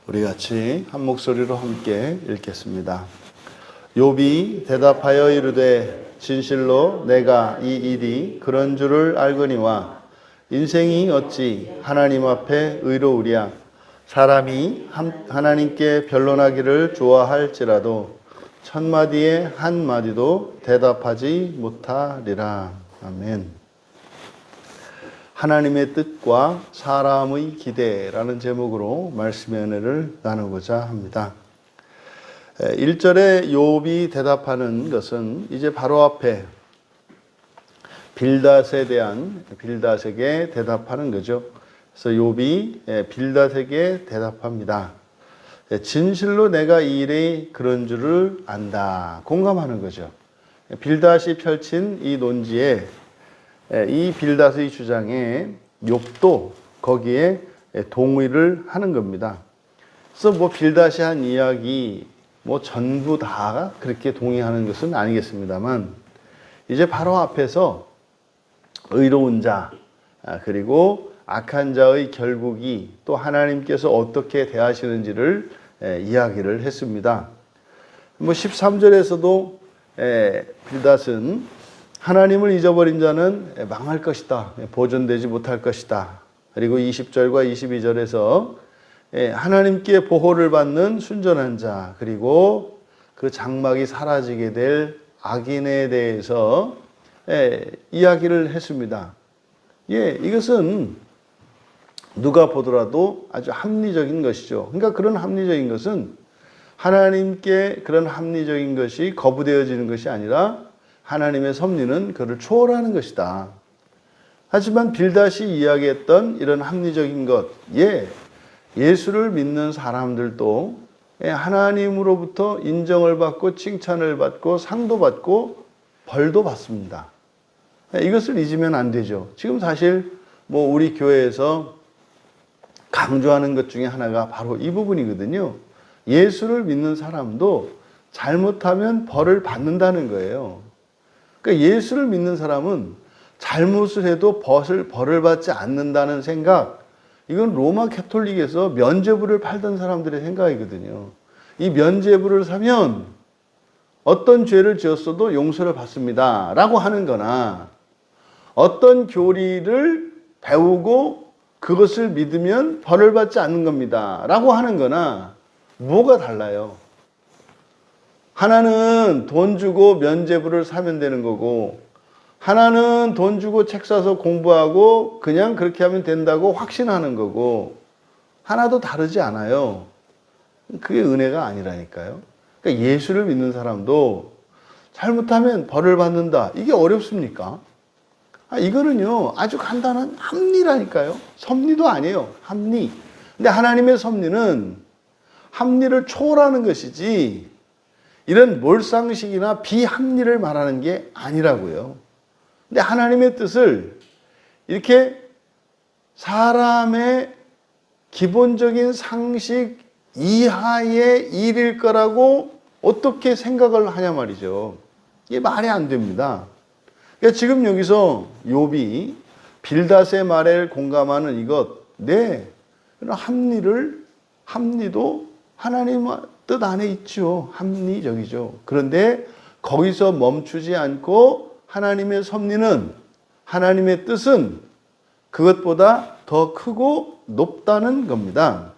우리 같이 한 목소리로 함께 읽겠습니다. 욥이 대답하여 이르되 진실로 내가 이 일이 그런 줄을 알거니와 인생이 어찌 하나님 앞에 의로우랴. 사람이 하나님께 변론하기를 좋아할지라도 천마디에 한마디도 대답하지 못하리라. 아멘. 하나님의 뜻과 사람의 기대라는 제목으로 말씀의 은혜를 나누고자 합니다. 1절에 욥이 대답하는 것은 이제 바로 앞에 빌닷에게 대답하는 거죠. 그래서 욥이 빌닷에게 대답합니다. 진실로 내가 이 일이 그런 줄을 안다. 공감하는 거죠. 빌닷이 펼친 이 논지에 이 빌닷의 주장에 욥도 거기에 동의를 하는 겁니다. 그래서 빌닷이 한 이야기 전부 다 그렇게 동의하는 것은 아니겠습니다만 이제 바로 앞에서 의로운 자 그리고 악한 자의 결국이 또 하나님께서 어떻게 대하시는지를 이야기를 했습니다. 13절에서도 빌닷은 하나님을 잊어버린 자는 망할 것이다. 보존되지 못할 것이다. 그리고 20절과 22절에서 하나님께 보호를 받는 순전한 자 그리고 그 장막이 사라지게 될 악인에 대해서 이야기를 했습니다. 이것은 누가 보더라도 아주 합리적인 것이죠. 그러니까 그런 합리적인 것은 하나님께 그런 합리적인 것이 거부되어지는 것이 아니라 하나님의 섭리는 그를 초월하는 것이다. 하지만 빌닷이 이야기했던 이런 합리적인 것, 예수를 믿는 사람들도 하나님으로부터 인정을 받고 칭찬을 받고 상도 받고 벌도 받습니다. 이것을 잊으면 안 되죠. 지금 사실 우리 교회에서 강조하는 것 중에 하나가 바로 이 부분이거든요. 예수를 믿는 사람도 잘못하면 벌을 받는다는 거예요. 그러니까 예수를 믿는 사람은 잘못을 해도 벌을 받지 않는다는 생각, 이건 로마 캐톨릭에서 면죄부를 팔던 사람들의 생각이거든요. 이 면죄부를 사면 어떤 죄를 지었어도 용서를 받습니다 라고 하는 거나 어떤 교리를 배우고 그것을 믿으면 벌을 받지 않는 겁니다 라고 하는 거나 뭐가 달라요? 하나는 돈 주고 면죄부를 사면 되는 거고 하나는 돈 주고 책 사서 공부하고 그냥 그렇게 하면 된다고 확신하는 거고 하나도 다르지 않아요. 그게 은혜가 아니라니까요. 그러니까 예수를 믿는 사람도 잘못하면 벌을 받는다. 이게 어렵습니까? 이거는요 아주 간단한 합리라니까요. 섭리도 아니에요. 합리. 근데 하나님의 섭리는 합리를 초월하는 것이지 이런 몰상식이나 비합리를 말하는 게 아니라고요. 근데 하나님의 뜻을 이렇게 사람의 기본적인 상식 이하의 일일 거라고 어떻게 생각을 하냐 말이죠. 이게 말이 안 됩니다. 그러니까 지금 여기서 욥이 빌닷의 말에 공감하는 이것, 합리도 하나님 뜻 안에 있죠. 합리적이죠. 그런데 거기서 멈추지 않고 하나님의 섭리는, 하나님의 뜻은 그것보다 더 크고 높다는 겁니다.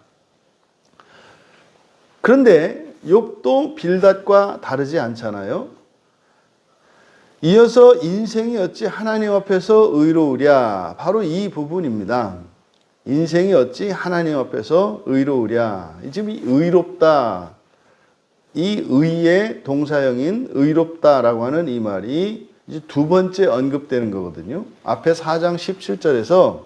그런데 욥도 빌닷과 다르지 않잖아요. 이어서 인생이 어찌 하나님 앞에서 의로우랴. 바로 이 부분입니다. 인생이 어찌 하나님 앞에서 의로우랴. 지금 이 의롭다, 이 의의 동사형인 의롭다라고 하는 이 말이 이제 두 번째 언급되는 거거든요. 앞에 4장 17절에서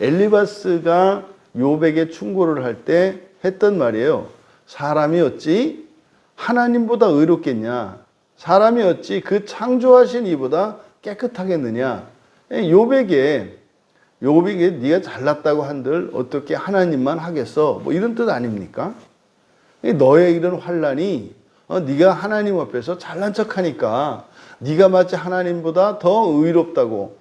엘리바스가 욥에게 충고를 할 때 했던 말이에요. 사람이 어찌 하나님보다 의롭겠냐? 사람이 어찌 그 창조하신 이보다 깨끗하겠느냐? 욥에게 네가 잘났다고 한들 어떻게 하나님만 하겠어? 이런 뜻 아닙니까? 너의 이런 환난이 네가 하나님 앞에서 잘난 척하니까 네가 마치 하나님보다 더 의롭다고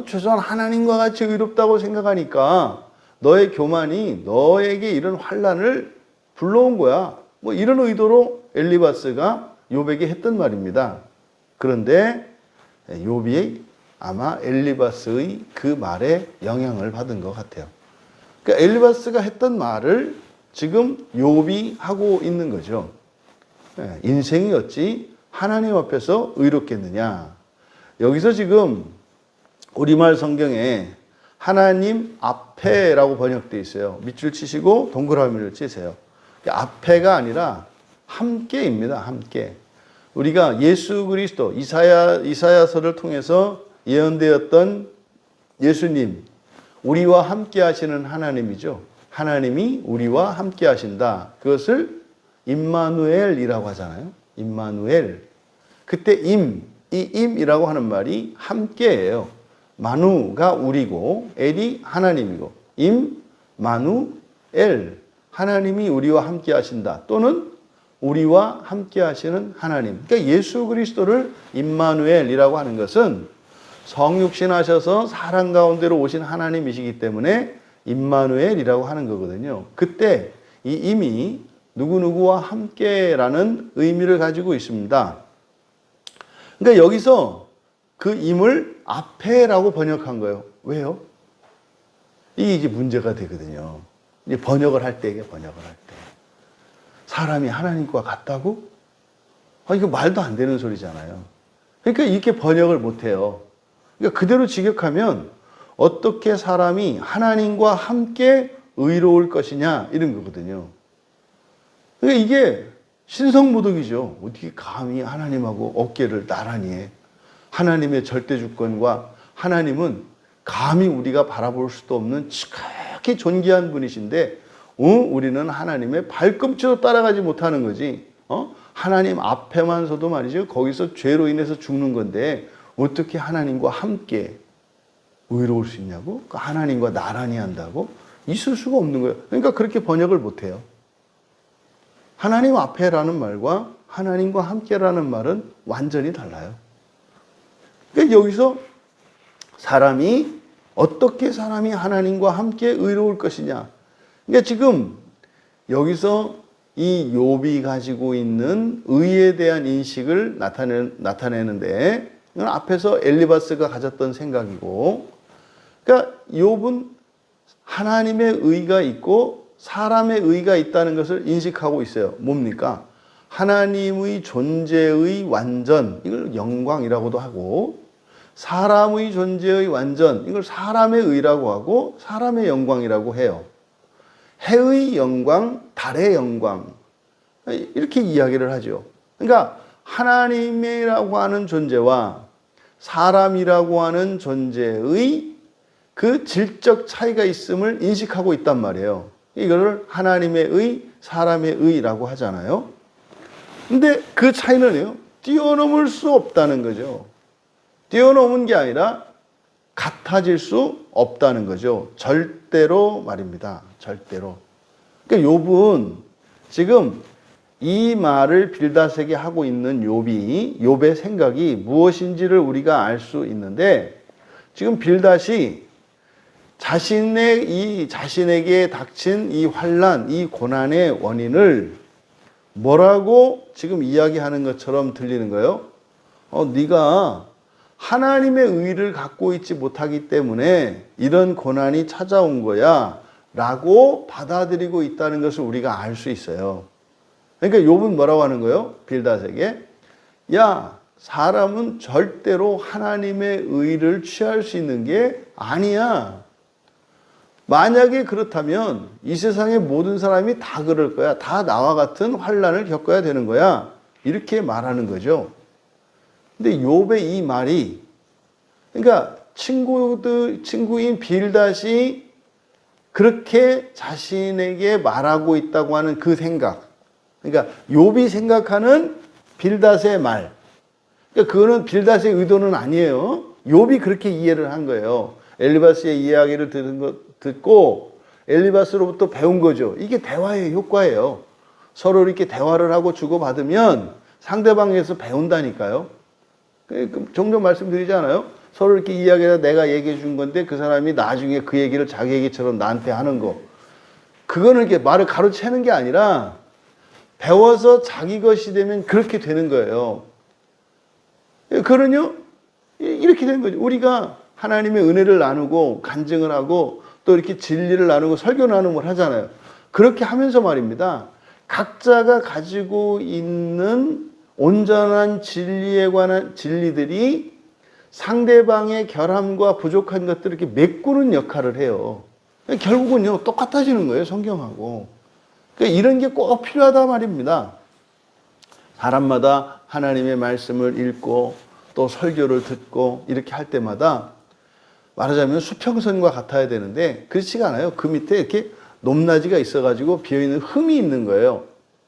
최소한 하나님과 같이 의롭다고 생각하니까 너의 교만이 너에게 이런 환난을 불러온 거야. 뭐 이런 의도로 엘리바스가 욥에게 했던 말입니다. 그런데 욥이 아마 엘리바스의 그 말에 영향을 받은 것 같아요. 그러니까 엘리바스가 했던 말을 지금 욥이 하고 있는 거죠. 인생이 어찌 하나님 앞에서 의롭겠느냐. 여기서 지금 우리말 성경에 하나님 앞에라고 번역되어 있어요. 밑줄 치시고 동그라미를 치세요. 앞에가 아니라 함께입니다. 함께. 우리가 예수 그리스도 이사야서를 통해서 예언되었던 예수님, 우리와 함께 하시는 하나님이죠. 하나님이 우리와 함께 하신다. 그것을 임마누엘이라고 하잖아요. 임마누엘. 그때 이 임이라고 하는 말이 함께예요. 마누가 우리고 엘이 하나님이고 임마누엘. 하나님이 우리와 함께 하신다. 또는 우리와 함께 하시는 하나님. 그러니까 예수 그리스도를 임마누엘이라고 하는 것은 성육신 하셔서 사람 가운데로 오신 하나님이시기 때문에 임마누엘이라고 하는 거거든요. 그때 이 임이 누구누구와 함께라는 의미를 가지고 있습니다. 그러니까 여기서 그 임을 앞에라고 번역한 거예요. 왜요? 이게 이제 문제가 되거든요. 이제 번역을 할 때, 사람이 하나님과 같다고? 이거 말도 안 되는 소리잖아요. 그러니까 이렇게 번역을 못 해요. 그러니까 그대로 직역하면 어떻게 사람이 하나님과 함께 의로울 것이냐, 이런 거거든요. 그러니까 이게 신성모독이죠. 어떻게 감히 하나님하고 어깨를 나란히 해. 하나님의 절대주권과 하나님은 감히 우리가 바라볼 수도 없는 지극히 존귀한 분이신데 우리는 하나님의 발꿈치도 따라가지 못하는 거지. 하나님 앞에만 서도 말이죠. 거기서 죄로 인해서 죽는 건데 어떻게 하나님과 함께 의로울 수 있냐고? 하나님과 나란히 한다고? 있을 수가 없는 거예요. 그러니까 그렇게 번역을 못해요. 하나님 앞에라는 말과 하나님과 함께라는 말은 완전히 달라요. 그러니까 여기서 어떻게 사람이 하나님과 함께 의로울 것이냐. 그러니까 지금 여기서 이 욥이 가지고 있는 의에 대한 인식을 나타내는데 이건 앞에서 엘리바스가 가졌던 생각이고, 그러니까 욥은 하나님의 의가 있고 사람의 의가 있다는 것을 인식하고 있어요. 뭡니까? 하나님의 존재의 완전, 이걸 영광이라고도 하고, 사람의 존재의 완전, 이걸 사람의 의라고 하고 사람의 영광이라고 해요. 해의 영광, 달의 영광, 이렇게 이야기를 하죠. 그러니까 하나님이라고 하는 존재와 사람이라고 하는 존재의 그 질적 차이가 있음을 인식하고 있단 말이에요. 이거를 하나님의 의, 사람의 의라고 하잖아요. 근데 그 차이는요, 뛰어넘을 수 없다는 거죠. 뛰어넘은 게 아니라 같아질 수 없다는 거죠. 절대로 말입니다. 절대로. 그러니까 욥은 지금 이 말을 빌닷에게 하고 있는 욥의 생각이 무엇인지를 우리가 알 수 있는데, 지금 빌닷이 자신에게 닥친 이 환난, 이 고난의 원인을 뭐라고 지금 이야기하는 것처럼 들리는 거예요. 네가 하나님의 의를 갖고 있지 못하기 때문에 이런 고난이 찾아온 거야 라고 받아들이고 있다는 것을 우리가 알 수 있어요. 그러니까 욥은 뭐라고 하는 거예요? 빌닷에게, 야, 사람은 절대로 하나님의 의를 취할 수 있는 게 아니야. 만약에 그렇다면 이 세상의 모든 사람이 다 그럴 거야. 다 나와 같은 환난을 겪어야 되는 거야. 이렇게 말하는 거죠. 근데 욥의 이 말이, 그러니까 친구인 빌닷이 그렇게 자신에게 말하고 있다고 하는 그 생각, 그러니까 욥이 생각하는 빌닷의 말, 그러니까 그거는 빌닷의 의도는 아니에요. 욥이 그렇게 이해를 한 거예요. 엘리바스의 이야기를 듣고 엘리바스로부터 배운 거죠. 이게 대화의 효과예요. 서로 이렇게 대화를 하고 주고받으면 상대방에서 배운다니까요. 종종 말씀드리잖아요. 서로 이렇게 이야기해서 내가 얘기해 준 건데 그 사람이 나중에 그 얘기를 자기 얘기처럼 나한테 하는 거. 그거는 이렇게 말을 가로채는 게 아니라 배워서 자기 것이 되면 그렇게 되는 거예요. 그러요 이렇게 되는 거죠. 우리가 하나님의 은혜를 나누고 간증을 하고 또 이렇게 진리를 나누고 설교 나눔을 하잖아요. 그렇게 하면서 말입니다. 각자가 가지고 있는 온전한 진리에 관한 진리들이 상대방의 결함과 부족한 것들을 이렇게 메꾸는 역할을 해요. 결국은요, 똑같아지는 거예요, 성경하고. 그러니까 이런 게 꼭 필요하다 말입니다. 사람마다 하나님의 말씀을 읽고 또 설교를 듣고 이렇게 할 때마다 말하자면 수평선과 같아야 되는데 그렇지가 않아요. 그 밑에 이렇게 높낮이가 있어가지고 비어있는 흠이 있는 거예요.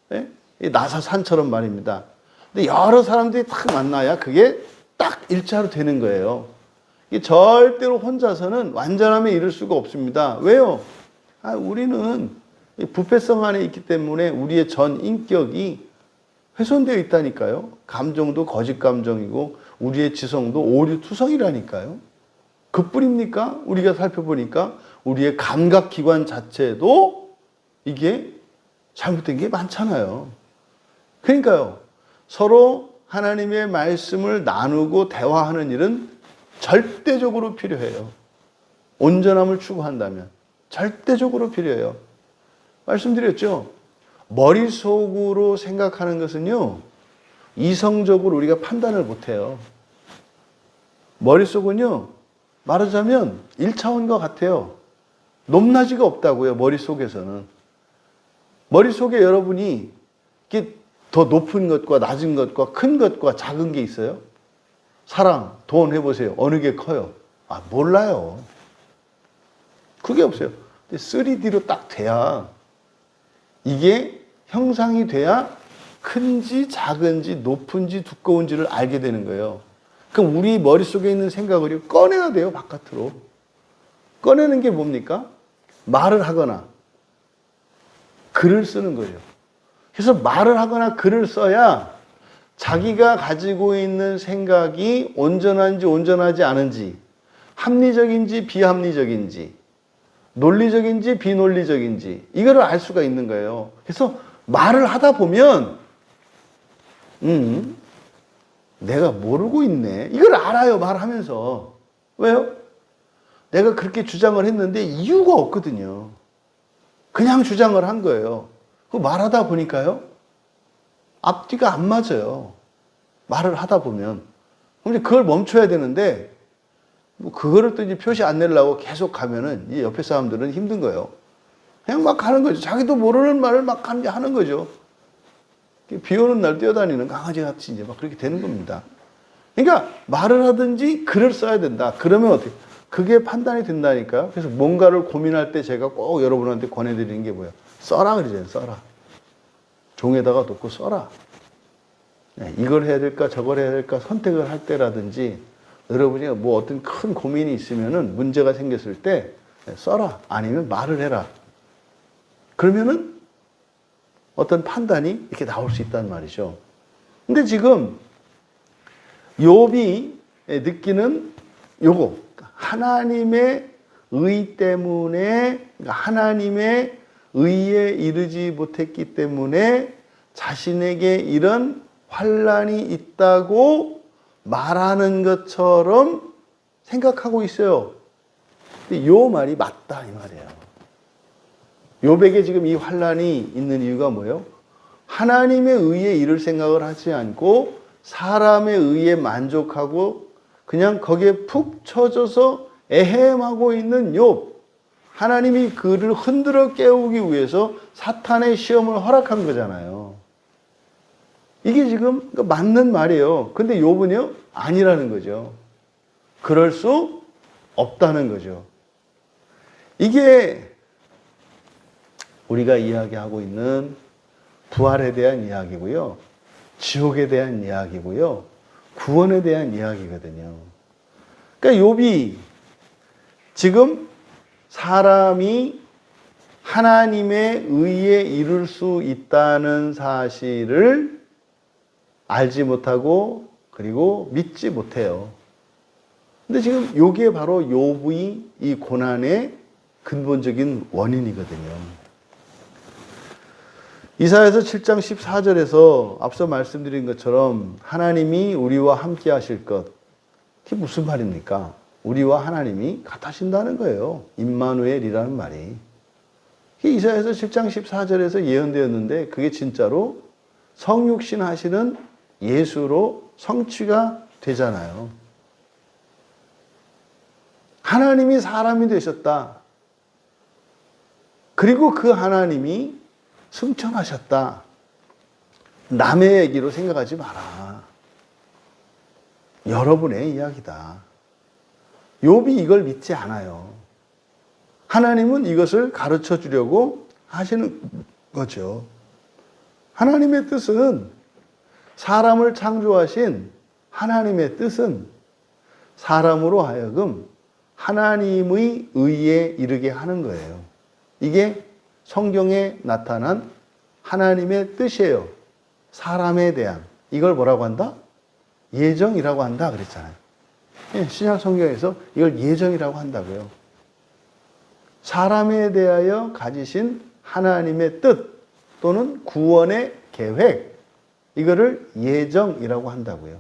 네? 나사산처럼 말입니다. 근데 여러 사람들이 딱 만나야 그게 딱 일자로 되는 거예요. 이게 절대로 혼자서는 완전함에 이를 수가 없습니다. 왜요? 우리는 부패성 안에 있기 때문에 우리의 전 인격이 훼손되어 있다니까요. 감정도 거짓 감정이고 우리의 지성도 오류투성이라니까요. 그뿐입니까? 우리가 살펴보니까 우리의 감각기관 자체도 이게 잘못된 게 많잖아요. 그러니까요. 서로 하나님의 말씀을 나누고 대화하는 일은 절대적으로 필요해요. 온전함을 추구한다면 절대적으로 필요해요. 말씀드렸죠. 머릿속으로 생각하는 것은요, 이성적으로 우리가 판단을 못해요. 머릿속은요, 말하자면 1차원과 같아요. 높낮이가 없다고요, 머릿속에서는. 머릿속에 여러분이 이게 더 높은 것과 낮은 것과 큰 것과 작은 게 있어요? 사랑, 돈 해보세요. 어느 게 커요? 몰라요. 그게 없어요. 3D로 딱 돼야, 이게 형상이 돼야 큰지 작은지 높은지 두꺼운지를 알게 되는 거예요. 그럼 우리 머릿속에 있는 생각을 꺼내야 돼요, 바깥으로. 꺼내는 게 뭡니까? 말을 하거나 글을 쓰는 거예요. 그래서 말을 하거나 글을 써야 자기가 가지고 있는 생각이 온전한지 온전하지 않은지, 합리적인지 비합리적인지, 논리적인지 비논리적인지 이거를 알 수가 있는 거예요. 그래서 말을 하다 보면 내가 모르고 있네. 이걸 알아요, 말하면서. 왜요? 내가 그렇게 주장을 했는데 이유가 없거든요. 그냥 주장을 한 거예요. 그 말하다 보니까요, 앞뒤가 안 맞아요. 말을 하다 보면. 그럼 이제 그걸 멈춰야 되는데, 그거를 또 이제 표시 안 내려고 계속 가면은 이 옆에 사람들은 힘든 거예요. 그냥 막 하는 거죠. 자기도 모르는 말을 막 하는 거죠. 비 오는 날 뛰어다니는 강아지 같이 이제 막 그렇게 되는 겁니다. 그러니까 말을 하든지 글을 써야 된다. 그러면 어떻게? 그게 판단이 된다니까요. 그래서 뭔가를 고민할 때 제가 꼭 여러분한테 권해드리는 게 뭐예요? 써라 그러잖아요. 써라. 종에다가 놓고 써라. 이걸 해야 될까 저걸 해야 될까 선택을 할 때라든지 여러분이 뭐 어떤 큰 고민이 있으면은 문제가 생겼을 때 써라. 아니면 말을 해라. 그러면은 어떤 판단이 이렇게 나올 수 있단 말이죠. 근데 지금 욥이 느끼는 요거, 하나님의 의 때문에, 하나님의 의에 이르지 못했기 때문에 자신에게 이런 환난이 있다고 말하는 것처럼 생각하고 있어요. 근데 요 말이 맞다 이 말이에요. 욥에게 지금 이 환난이 있는 이유가 뭐예요? 하나님의 의에 이를 생각을 하지 않고 사람의 의에 만족하고 그냥 거기에 푹 처져서 애헴하고 있는 욥. 하나님이 그를 흔들어 깨우기 위해서 사탄의 시험을 허락한 거잖아요. 이게 지금 맞는 말이에요. 근데 욥은요, 아니라는 거죠. 그럴 수 없다는 거죠. 이게 우리가 이야기하고 있는 부활에 대한 이야기고요. 지옥에 대한 이야기고요. 구원에 대한 이야기거든요. 그러니까 욥이 지금 사람이 하나님의 의에 이룰 수 있다는 사실을 알지 못하고 그리고 믿지 못해요. 근데 지금 이게 바로 욥의 이 고난의 근본적인 원인이거든요. 이사야서 7장 14절에서 앞서 말씀드린 것처럼 하나님이 우리와 함께 하실 것. 그게 무슨 말입니까? 우리와 하나님이 같아진다는 거예요. 임마누엘이라는 말이. 그게 이사야서 7장 14절에서 예언되었는데 그게 진짜로 성육신 하시는 예수로 성취가 되잖아요. 하나님이 사람이 되셨다. 그리고 그 하나님이 승천하셨다. 남의 얘기로 생각하지 마라. 여러분의 이야기다. 욥이 이걸 믿지 않아요. 하나님은 이것을 가르쳐 주려고 하시는 거죠. 하나님의 뜻은, 사람을 창조하신 하나님의 뜻은 사람으로 하여금 하나님의 의에 이르게 하는 거예요. 이게 성경에 나타난 하나님의 뜻이에요. 사람에 대한. 이걸 뭐라고 한다? 예정이라고 한다 그랬잖아요. 신약 성경에서 이걸 예정이라고 한다고요. 사람에 대하여 가지신 하나님의 뜻 또는 구원의 계획, 이거를 예정이라고 한다고요.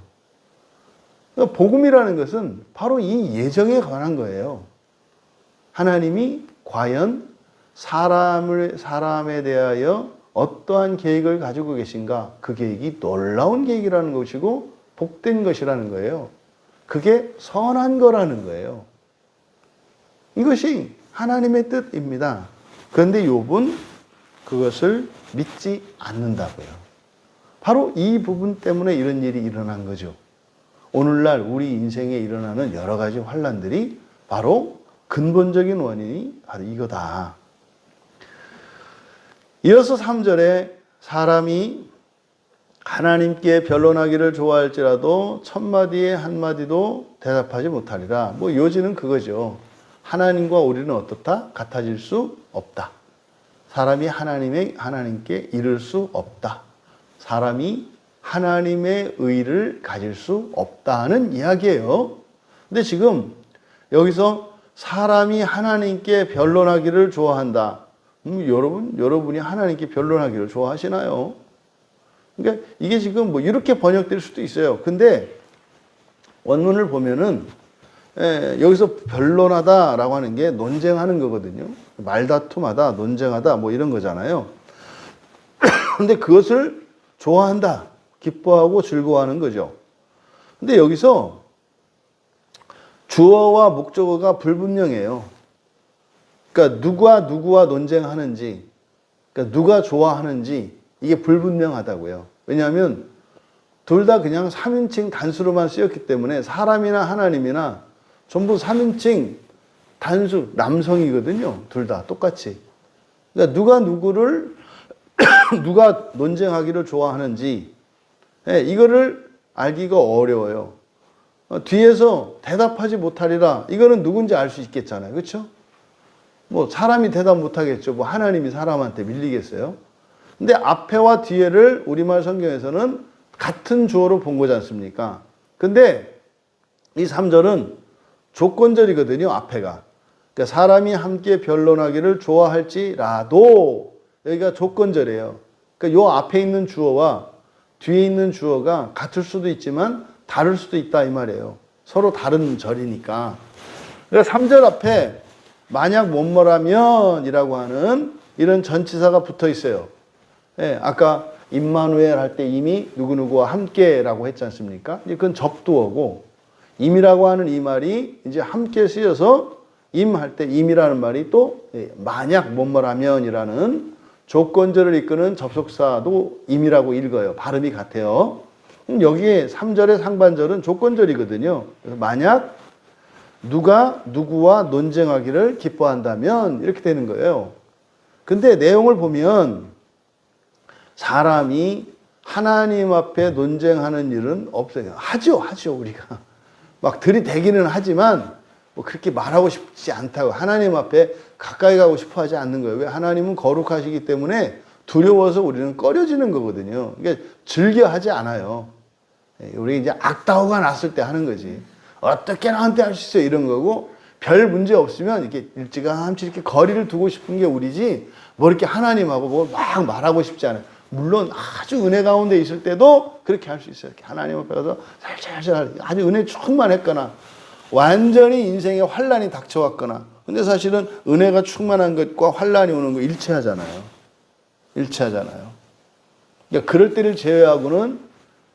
그러니까 복음이라는 것은 바로 이 예정에 관한 거예요. 하나님이 과연 사람에 대하여 어떠한 계획을 가지고 계신가? 그 계획이 놀라운 계획이라는 것이고 복된 것이라는 거예요. 그게 선한 거라는 거예요. 이것이 하나님의 뜻입니다. 그런데 욥은 그것을 믿지 않는다고요. 바로 이 부분 때문에 이런 일이 일어난 거죠. 오늘날 우리 인생에 일어나는 여러 가지 환난들이 바로 근본적인 원인이 바로 이거다. 이어서 3절에 사람이 하나님께 변론하기를 좋아할지라도 천마디에 한마디도 대답하지 못하리라. 뭐 요지는 그거죠. 하나님과 우리는 어떻다? 같아질 수 없다. 사람이 하나님께 이를 수 없다. 사람이 하나님의 의를 가질 수 없다는 이야기예요. 근데 지금 여기서 사람이 하나님께 변론하기를 좋아한다. 여러분이 하나님께 변론하기를 좋아하시나요? 그러니까 이게 지금 뭐 이렇게 번역될 수도 있어요. 근데 원문을 보면은 여기서 변론하다라고 하는 게 논쟁하는 거거든요. 말다툼하다, 논쟁하다 뭐 이런 거잖아요. 근데 그것을 좋아한다, 기뻐하고 즐거워하는 거죠. 근데 여기서 주어와 목적어가 불분명해요. 그러니까 누구와 논쟁하는지, 그러니까 누가 좋아하는지 이게 불분명하다고요. 왜냐하면 둘 다 그냥 3인칭 단수로만 쓰였기 때문에 사람이나 하나님이나 전부 3인칭 단수 남성이거든요. 둘 다 똑같이. 그러니까 누가 논쟁하기를 좋아하는지 이거를 알기가 어려워요. 뒤에서 대답하지 못하리라. 이거는 누군지 알 수 있겠잖아요. 그렇죠? 뭐 사람이 대답 못하겠죠. 뭐 하나님이 사람한테 밀리겠어요? 근데 앞에와 뒤에를 우리말 성경에서는 같은 주어로 본 거지 않습니까? 근데 이 3절은 조건절이거든요. 앞에가. 그러니까 사람이 함께 변론하기를 좋아할지라도 여기가 조건절이에요. 그러니까 요 앞에 있는 주어와 뒤에 있는 주어가 같을 수도 있지만 다를 수도 있다 이 말이에요. 서로 다른 절이니까. 그러니까 3절 앞에 만약 뭐뭐라면 이라고 하는 이런 전치사가 붙어 있어요. 아까 임마누엘 할 때 이미 누구누구와 함께라고 했지 않습니까? 그건 접두어고 임이라고 하는 이 말이 이제 함께 쓰여서 임할 때 임이라는 말이 또 만약 뭐뭐라면이라는 조건절을 이끄는 접속사도 임이라고 읽어요. 발음이 같아요. 여기에 3절의 상반절은 조건절이거든요. 그래서 만약 누구와 논쟁하기를 기뻐한다면 이렇게 되는 거예요. 근데 내용을 보면 사람이 하나님 앞에 논쟁하는 일은 없어요. 하죠 우리가. 막 들이대기는 하지만 뭐 그렇게 말하고 싶지 않다고. 하나님 앞에 가까이 가고 싶어 하지 않는 거예요. 왜? 하나님은 거룩하시기 때문에 두려워서 우리는 꺼려지는 거거든요. 그러니까 즐겨 하지 않아요. 우리 이제 악다우가 났을 때 하는 거지. 어떻게 나한테 할 수 있어 이런 거고, 별 문제 없으면 이렇게 일찌감치 이렇게 거리를 두고 싶은 게 우리지 뭐 이렇게 하나님하고 뭐 막 말하고 싶지 않아요. 물론 아주 은혜 가운데 있을 때도 그렇게 할 수 있어요. 이렇게 하나님 앞에 가서 살살살 아주 은혜 충만했거나 완전히 인생에 환란이 닥쳐왔거나. 근데 사실은 은혜가 충만한 것과 환란이 오는 거 일치하잖아요. 일치하잖아요. 그러니까 그럴 때를 제외하고는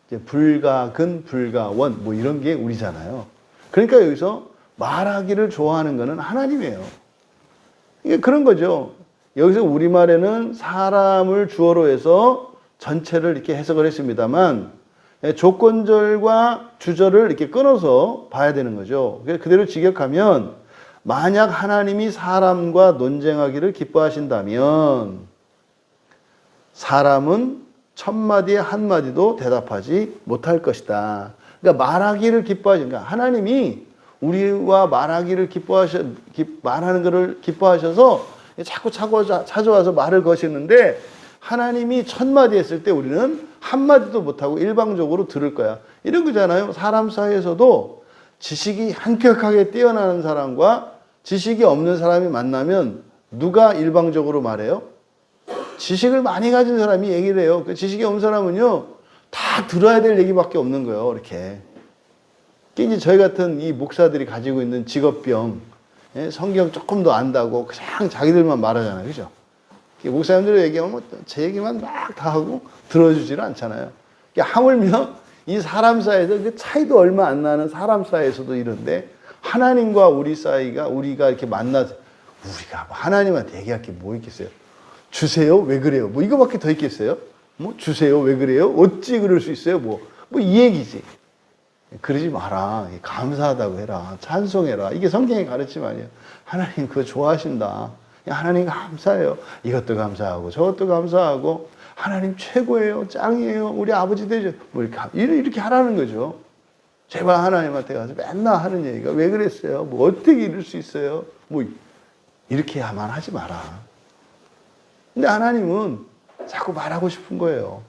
이제 불가근, 불가원 뭐 이런 게 우리잖아요. 그러니까 여기서 말하기를 좋아하는 거는 하나님이에요. 이게 그런 거죠. 여기서 우리말에는 사람을 주어로 해서 전체를 이렇게 해석을 했습니다만 조건절과 주절을 이렇게 끊어서 봐야 되는 거죠. 그대로 직역하면 만약 하나님이 사람과 논쟁하기를 기뻐하신다면 사람은 천마디에 한마디도 대답하지 못할 것이다. 그러니까 말하기를 기뻐하시니까 하나님이 우리와 말하기를 말하는 것을 기뻐하셔서 자꾸 찾아와서 말을 거시는데 하나님이 천마디 했을 때 우리는 한마디도 못하고 일방적으로 들을 거야. 이런 거잖아요. 사람 사이에서도 지식이 한격하게 뛰어나는 사람과 지식이 없는 사람이 만나면 누가 일방적으로 말해요? 지식을 많이 가진 사람이 얘기를 해요. 그 지식이 없는 사람은요, 다 들어야 될 얘기밖에 없는 거예요. 이렇게. 이제 저희 같은 이 목사들이 가지고 있는 직업병, 성경 조금 더 안다고 그냥 자기들만 말하잖아요. 그죠? 목사님들 얘기하면 제 얘기만 막 다 하고 들어주지를 않잖아요. 하물며 이 사람 사이에서 그 차이도 얼마 안 나는 사람 사이에서도 이런데 하나님과 우리 사이가 우리가 이렇게 만나서 우리가 하나님한테 얘기할 게 뭐 있겠어요? 주세요? 왜 그래요? 뭐 이거밖에 더 있겠어요? 뭐 주세요? 왜 그래요? 어찌 그럴 수 있어요? 뭐 이 얘기지. 그러지 마라. 감사하다고 해라. 찬송해라. 이게 성경의 가르침 아니에요. 하나님 그거 좋아하신다. 하나님 감사해요. 이것도 감사하고 저것도 감사하고 하나님 최고예요. 짱이에요. 우리 아버지 되죠. 뭐 이렇게 하라는 거죠. 제발 하나님한테 가서 맨날 하는 얘기가 왜 그랬어요? 뭐 어떻게 이럴 수 있어요? 뭐 이렇게야만 하지 마라. 근데 하나님은 자꾸 말하고 싶은 거예요.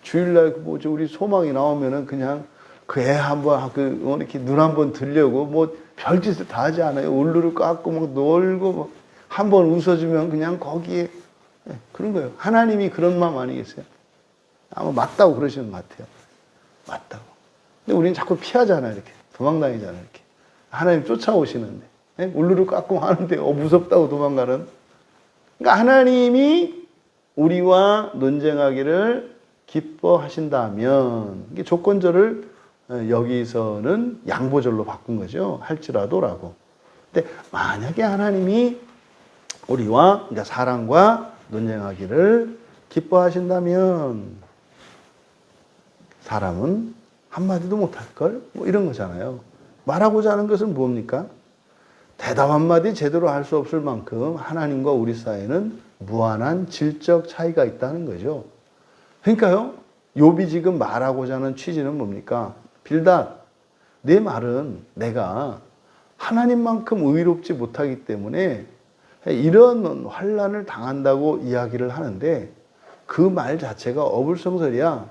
주일날 우리 소망이 나오면은 그냥 그 애 한번 이렇게 눈 한번 들려고 뭐 별짓을 다 하지 않아요. 울루를 깎고 막 놀고 뭐 한번 웃어주면 그냥 거기에 그런 거예요. 하나님이 그런 마음 아니겠어요? 아마 맞다고 그러시는 것 같아요. 맞다고. 근데 우리는 자꾸 피하잖아요. 이렇게 도망다니잖아요. 이렇게 하나님 쫓아오시는데 울루를 깎고 하는데 무섭다고 도망가는. 그러니까 하나님이 우리와 논쟁하기를 기뻐하신다면 이게 조건절을 여기서는 양보절로 바꾼 거죠. 할지라도라고. 근데 만약에 하나님이 우리와 그러니까 사람과 논쟁하기를 기뻐하신다면 사람은 한마디도 못할걸? 뭐 이런 거잖아요. 말하고자 하는 것은 뭡니까? 대답 한마디 제대로 할 수 없을 만큼 하나님과 우리 사이에는 무한한 질적 차이가 있다는 거죠. 그러니까요, 욥이 지금 말하고자 하는 취지는 뭡니까? 빌닷, 내 말은 내가 하나님만큼 의롭지 못하기 때문에 이런 환난을 당한다고 이야기를 하는데 그 말 자체가 어불성설이야.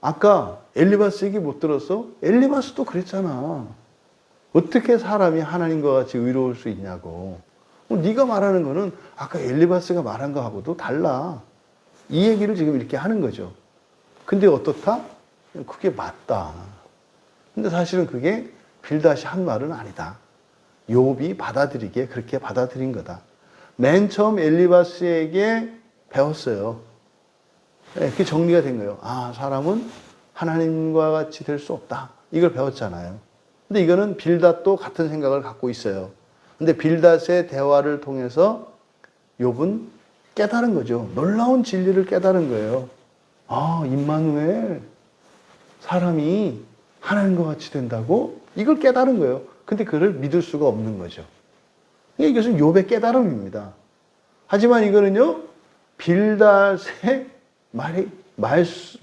아까 엘리바스 얘기 못 들었어? 엘리바스도 그랬잖아. 어떻게 사람이 하나님과 같이 의로울 수 있냐고. 네가 말하는 거는 아까 엘리바스가 말한 거하고도 달라. 이 얘기를 지금 이렇게 하는 거죠. 근데 어떻다? 그게 맞다. 근데 사실은 그게 빌닷이 한 말은 아니다. 욥이 받아들이기에 그렇게 받아들인 거다. 맨 처음 엘리바스에게 배웠어요. 그게 정리가 된 거예요. 아, 사람은 하나님과 같이 될 수 없다. 이걸 배웠잖아요. 근데 이거는 빌닷도 같은 생각을 갖고 있어요. 근데 빌닷의 대화를 통해서 욥은 깨달은 거죠. 놀라운 진리를 깨달은 거예요. 아, 임마누엘, 사람이 하나님과 같이 된다고? 이걸 깨달은 거예요. 근데 그를 믿을 수가 없는 거죠. 이것은 욥의 깨달음입니다. 하지만 이거는요, 빌닷의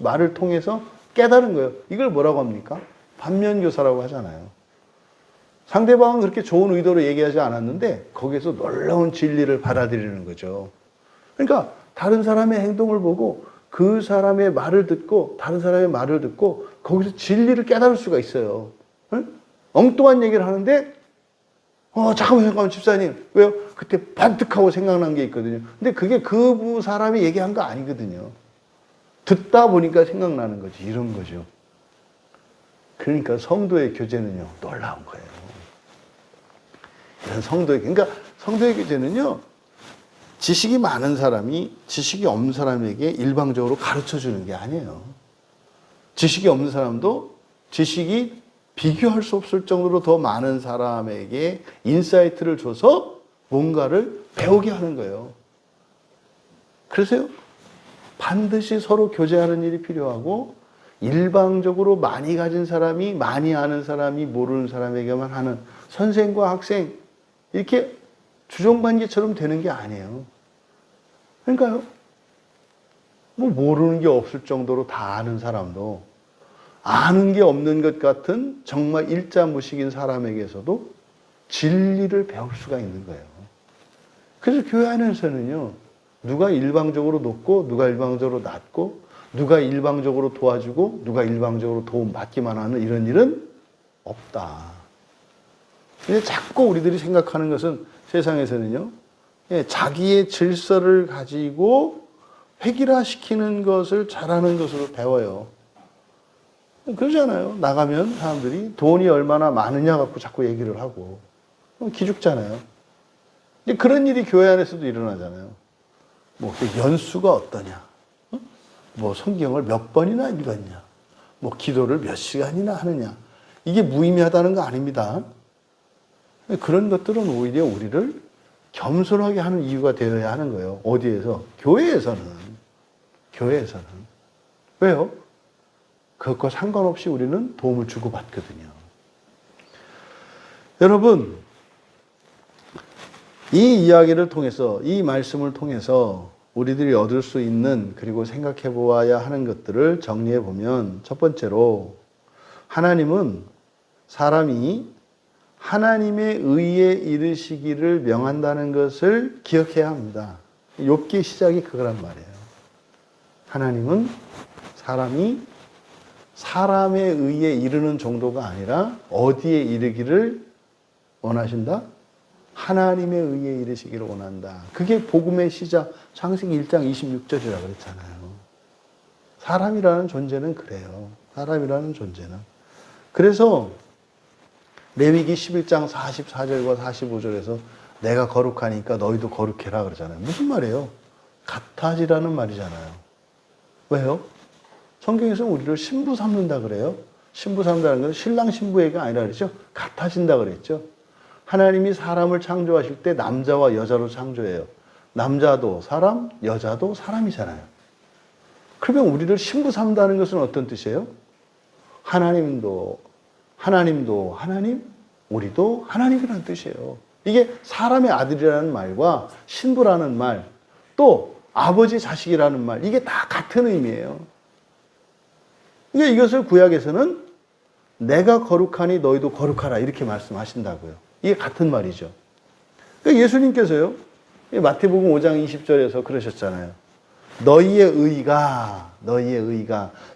말을 통해서 깨달은 거예요. 이걸 뭐라고 합니까? 반면교사라고 하잖아요. 상대방은 그렇게 좋은 의도로 얘기하지 않았는데 거기에서 놀라운 진리를 받아들이는 거죠. 그러니까 다른 사람의 행동을 보고 그 사람의 말을 듣고 다른 사람의 말을 듣고 거기서 진리를 깨달을 수가 있어요. 응? 엉뚱한 얘기를 하는데 잠깐만 집사님 왜요? 그때 반뜩하고 생각난 게 있거든요. 근데 그게 그 사람이 얘기한 거 아니거든요. 듣다 보니까 생각나는 거지. 이런 거죠. 그러니까 성도의 교제는요, 놀라운 거예요. 이런 그러니까 성도의 교제는요, 지식이 많은 사람이 지식이 없는 사람에게 일방적으로 가르쳐 주는 게 아니에요. 지식이 없는 사람도 지식이 비교할 수 없을 정도로 더 많은 사람에게 인사이트를 줘서 뭔가를 배우게 하는 거예요. 그래서요, 반드시 서로 교제하는 일이 필요하고, 일방적으로 많이 가진 사람이 많이 아는 사람이 모르는 사람에게만 하는 선생과 학생, 이렇게 주종반기처럼 되는 게 아니에요. 그러니까요, 뭐 모르는 게 없을 정도로 다 아는 사람도 아는 게 없는 것 같은 정말 일자무식인 사람에게서도 진리를 배울 수가 있는 거예요. 그래서 교회 안에서는요, 누가 일방적으로 높고 누가 일방적으로 낮고 누가 일방적으로 도와주고 누가 일방적으로 도움받기만 하는 이런 일은 없다. 근데 자꾸 우리들이 생각하는 것은 세상에서는요, 자기의 질서를 가지고 획일화시키는 것을 잘하는 것으로 배워요. 그러잖아요. 나가면 사람들이 돈이 얼마나 많으냐 갖고 자꾸 얘기를 하고 기죽잖아요. 그런 일이 교회 안에서도 일어나잖아요. 뭐 연수가 어떠냐, 뭐 성경을 몇 번이나 읽었냐, 뭐 기도를 몇 시간이나 하느냐, 이게 무의미하다는 거 아닙니다. 그런 것들은 오히려 우리를 겸손하게 하는 이유가 되어야 하는 거예요. 어디에서? 교회에서는. 왜요? 그것과 상관없이 우리는 도움을 주고받거든요. 여러분, 이 이야기를 통해서, 이 말씀을 통해서 우리들이 얻을 수 있는, 그리고 생각해 보아야 하는 것들을 정리해 보면, 첫 번째로 하나님은 사람이 하나님의 의에 이르시기를 명한다는 것을 기억해야 합니다. 욥기 시작이 그거란 말이에요. 하나님은 사람이 사람의 의에 이르는 정도가 아니라 어디에 이르기를 원하신다? 하나님의 의에 이르시기를 원한다. 그게 복음의 시작, 창세기 1장 26절이라고 그랬잖아요. 사람이라는 존재는 그래요. 사람이라는 존재는. 그래서 레위기 11장 44절과 45절에서 내가 거룩하니까 너희도 거룩해라 그러잖아요. 무슨 말이에요? 같아지라는 말이잖아요. 왜요? 성경에서 우리를 신부 삼는다 그래요. 신부 삼는다는 건 신랑 신부애가 아니라 그랬죠. 같아진다 그랬죠. 하나님이 사람을 창조하실 때 남자와 여자로 창조해요. 남자도 사람, 여자도 사람이잖아요. 그러면 우리를 신부 삼다는 것은 어떤 뜻이에요? 하나님도 하나님, 우리도 하나님이라는 뜻이에요. 이게 사람의 아들이라는 말과 신부라는 말, 또 아버지 자식이라는 말, 이게 다 같은 의미예요. 그러니까 이것을 구약에서는 내가 거룩하니 너희도 거룩하라 이렇게 말씀하신다고요. 이게 같은 말이죠. 그러니까 예수님께서요, 마태복음 5장 20절에서 그러셨잖아요. 너희의 의가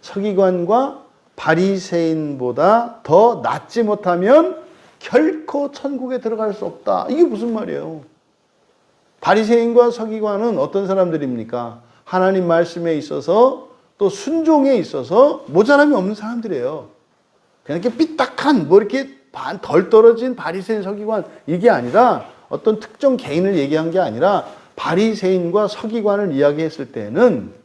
서기관과 바리새인보다 더 낫지 못하면 결코 천국에 들어갈 수 없다. 이게 무슨 말이에요? 바리새인과 서기관은 어떤 사람들입니까? 하나님 말씀에 있어서 또 순종에 있어서 모자람이 없는 사람들이에요. 그냥 이렇게 삐딱한 뭐 이렇게 덜 떨어진 바리새인 서기관 이게 아니라 어떤 특정 개인을 얘기한 게 아니라 바리새인과 서기관을 이야기했을 때는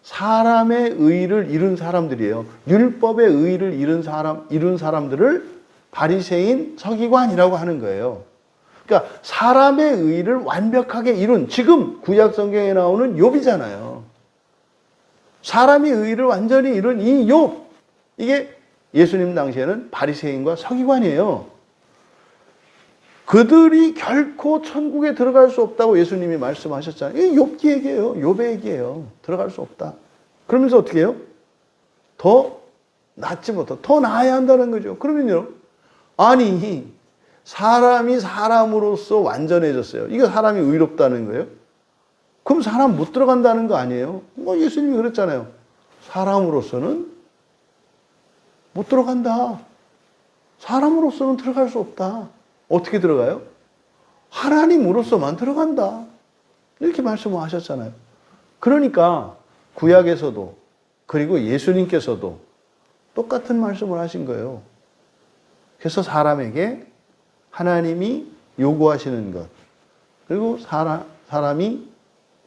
사람의 의를 이룬 사람들이에요. 율법의 의를 이룬 사람들을 바리새인 서기관이라고 하는 거예요. 그러니까 사람의 의를 완벽하게 이룬, 지금 구약 성경에 나오는 욥이잖아요. 사람의 의를 완전히 이룬 이 욥, 이게 예수님 당시에는 바리새인과 서기관이에요. 그들이 결코 천국에 들어갈 수 없다고 예수님이 말씀하셨잖아요. 이게 욥기 얘기예요. 욥의 얘기예요. 들어갈 수 없다. 그러면서 어떻게 해요? 더 낫지 못하다. 더 나아야 한다는 거죠. 그러면요, 아니 사람이 사람으로서 완전해졌어요. 이거 사람이 의롭다는 거예요? 그럼 사람 못 들어간다는 거 아니에요? 뭐 예수님이 그랬잖아요. 사람으로서는 못 들어간다. 사람으로서는 들어갈 수 없다. 어떻게 들어가요? 하나님으로서만 들어간다. 이렇게 말씀을 하셨잖아요. 그러니까 구약에서도 그리고 예수님께서도 똑같은 말씀을 하신 거예요. 그래서 사람에게 하나님이 요구하시는 것, 그리고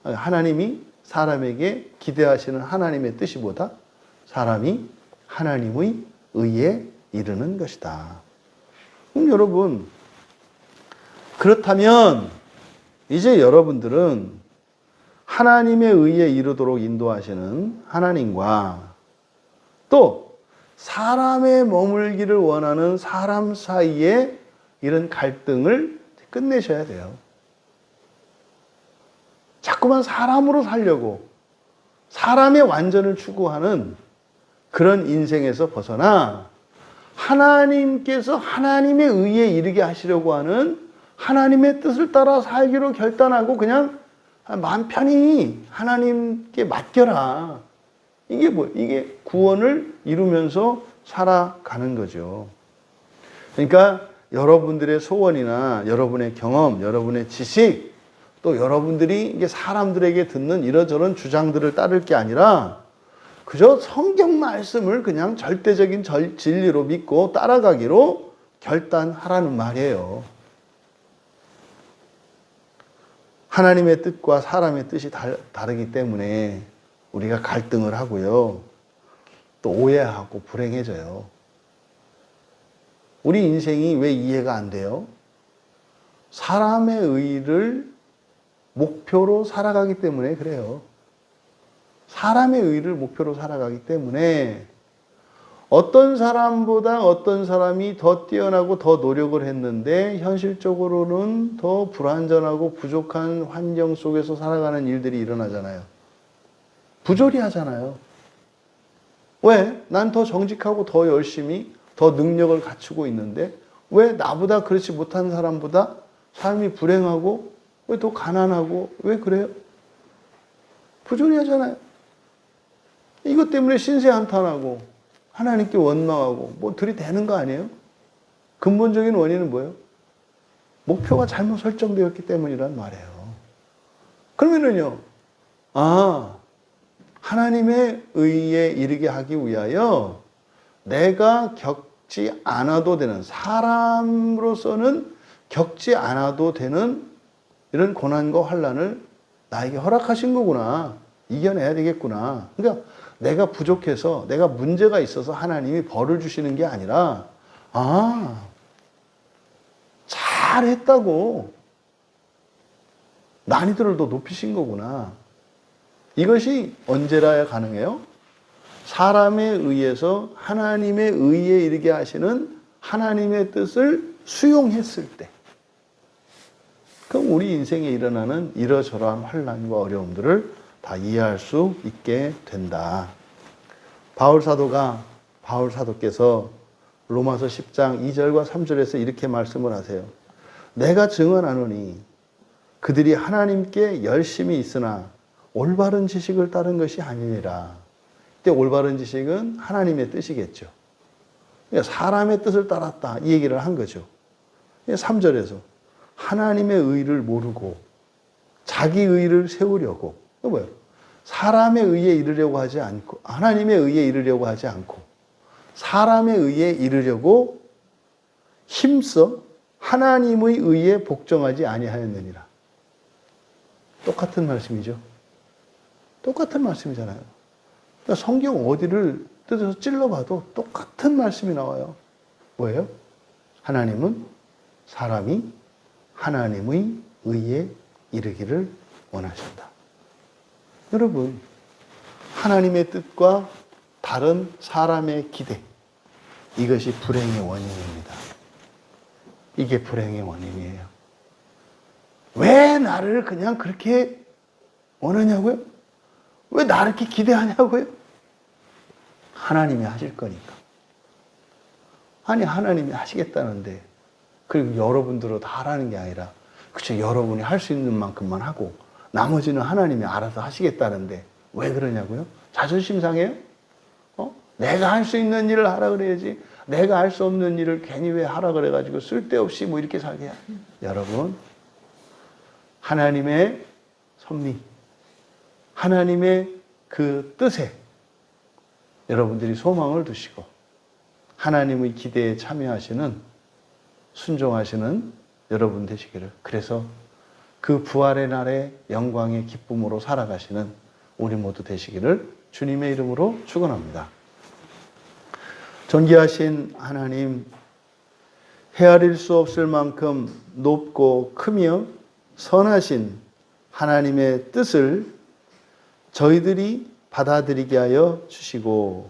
하나님이 사람에게 기대하시는 하나님의 뜻이보다 사람이 하나님의 의에 이르는 것이다. 그럼 여러분, 그렇다면 이제 여러분들은 하나님의 의에 이르도록 인도하시는 하나님과 또 사람의 머물기를 원하는 사람 사이에 이런 갈등을 끝내셔야 돼요. 자꾸만 사람으로 살려고 사람의 완전을 추구하는 그런 인생에서 벗어나 하나님께서 하나님의 의에 이르게 하시려고 하는 하나님의 뜻을 따라 살기로 결단하고 그냥 마음 편히 하나님께 맡겨라. 이게 뭐예요? 이게 구원을 이루면서 살아가는 거죠. 그러니까 여러분들의 소원이나 여러분의 경험, 여러분의 지식, 또 여러분들이 이게 사람들에게 듣는 이러저런 주장들을 따를 게 아니라 그저 성경 말씀을 그냥 절대적인 진리로 믿고 따라가기로 결단하라는 말이에요. 하나님의 뜻과 사람의 뜻이 다르기 때문에 우리가 갈등을 하고요. 또 오해하고 불행해져요. 우리 인생이 왜 이해가 안 돼요? 사람의 의를 목표로 살아가기 때문에 그래요. 사람의 의를 목표로 살아가기 때문에 어떤 사람보다 어떤 사람이 더 뛰어나고 더 노력을 했는데 현실적으로는 더 불완전하고 부족한 환경 속에서 살아가는 일들이 일어나잖아요. 부조리 하잖아요. 왜? 난 더 정직하고 더 열심히 더 능력을 갖추고 있는데 왜 나보다 그렇지 못한 사람보다 삶이 불행하고 왜 더 가난하고 왜 그래요? 부조리 하잖아요. 이것 때문에 신세한탄하고 하나님께 원망하고 뭐 들이대는 거 아니에요? 근본적인 원인은 뭐예요? 목표가 잘못 설정되었기 때문이란 말이에요. 그러면은요, 하나님의 의에 이르게 하기 위하여 내가 겪지 않아도 되는, 사람으로서는 겪지 않아도 되는 이런 고난과 환난을 나에게 허락하신 거구나. 이겨내야 되겠구나. 그러니까 내가 부족해서, 내가 문제가 있어서 하나님이 벌을 주시는 게 아니라, 잘했다고 난이도를 더 높이신 거구나. 이것이 언제라야 가능해요? 사람에 의해서 하나님의 의에 이르게 하시는 하나님의 뜻을 수용했을 때. 그럼 우리 인생에 일어나는 이러저러한 환난과 어려움들을 다 이해할 수 있게 된다. 바울 사도께서 로마서 10장 2절과 3절에서 이렇게 말씀을 하세요. 내가 증언하노니 그들이 하나님께 열심히 있으나 올바른 지식을 따른 것이 아니니라. 이때 올바른 지식은 하나님의 뜻이겠죠. 그러니까 사람의 뜻을 따랐다. 이 얘기를 한 거죠. 3절에서 하나님의 의를 모르고 자기 의를 세우려고, 뭐예요? 사람의 의에 이르려고 하지 않고, 하나님의 의에 이르려고 하지 않고 사람의 의에 이르려고 힘써 하나님의 의에 복종하지 아니하였느니라. 똑같은 말씀이죠. 똑같은 말씀이잖아요. 그러니까 성경 어디를 뜯어서 찔러봐도 똑같은 말씀이 나와요. 뭐예요? 하나님은 사람이 하나님의 의에 이르기를 원하신다. 여러분, 하나님의 뜻과 다른 사람의 기대, 이것이 불행의 원인입니다. 이게 불행의 원인이에요. 왜 나를 그냥 그렇게 원하냐고요? 왜 나를 이렇게 기대하냐고요? 하나님이 하실 거니까. 아니, 하나님이 하시겠다는데, 그리고 여러분들로 다 하라는 게 아니라, 그쵸, 여러분이 할 수 있는 만큼만 하고 나머지는 하나님이 알아서 하시겠다는데 왜 그러냐고요? 자존심 상해요? 내가 할 수 있는 일을 하라 그래야지, 내가 할 수 없는 일을 괜히 왜 하라 그래가지고 쓸데없이 뭐 이렇게 살게 해야. 여러분, 하나님의 섭리, 하나님의 그 뜻에 여러분들이 소망을 두시고 하나님의 기대에 참여하시는, 순종하시는 여러분 되시기를, 그래서 그 부활의 날에 영광의 기쁨으로 살아가시는 우리 모두 되시기를 주님의 이름으로 축원합니다. 존귀하신 하나님, 헤아릴 수 없을 만큼 높고 크며 선하신 하나님의 뜻을 저희들이 받아들이게 하여 주시고,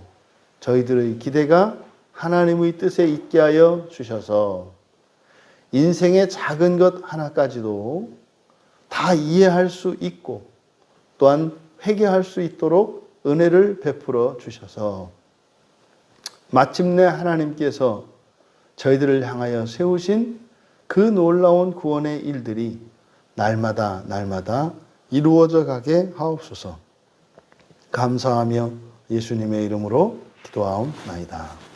저희들의 기대가 하나님의 뜻에 있게 하여 주셔서 인생의 작은 것 하나까지도 다 이해할 수 있고 또한 회개할 수 있도록 은혜를 베풀어 주셔서 마침내 하나님께서 저희들을 향하여 세우신 그 놀라운 구원의 일들이 날마다 날마다 이루어져 가게 하옵소서. 감사하며 예수님의 이름으로 기도하옵나이다.